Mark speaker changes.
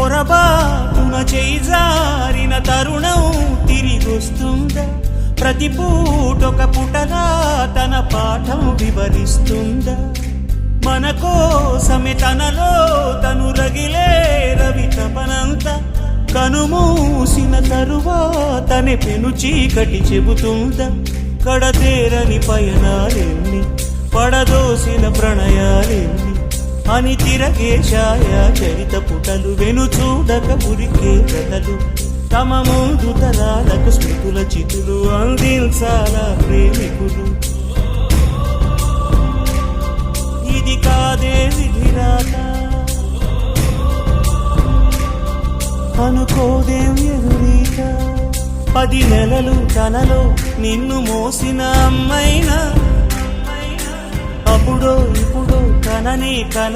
Speaker 1: పొరబాటున చేజారిన తరుణం తిరిగొస్తుందా? ప్రతి పూటొక పుటలా తన పాఠం వివరిస్తుందా? మన కోసమే తనలో తను రగిలే రవి తపనంతా కనుమూసిన తరువాతనే పెను చీకటి చెబుతుందా? కడతేరని పయనాలెన్ని, పడదోసిన ప్రణయాలెన్ని అని తిరగే ఛాయా చరిత పుటలు, వెను చూడక ఉరికే కథలు, తమ ముందు తరాలకు స్మృతుల చితులు అందించాలా ప్రేమికులు. ఇది కాదే విధిరాత, అనుకోదేం ఎదురీత. 10 నెలలు తనలో నిన్ను మోసిన అమ్మైనా అప్పుడో ఇప్పుడో కననే కన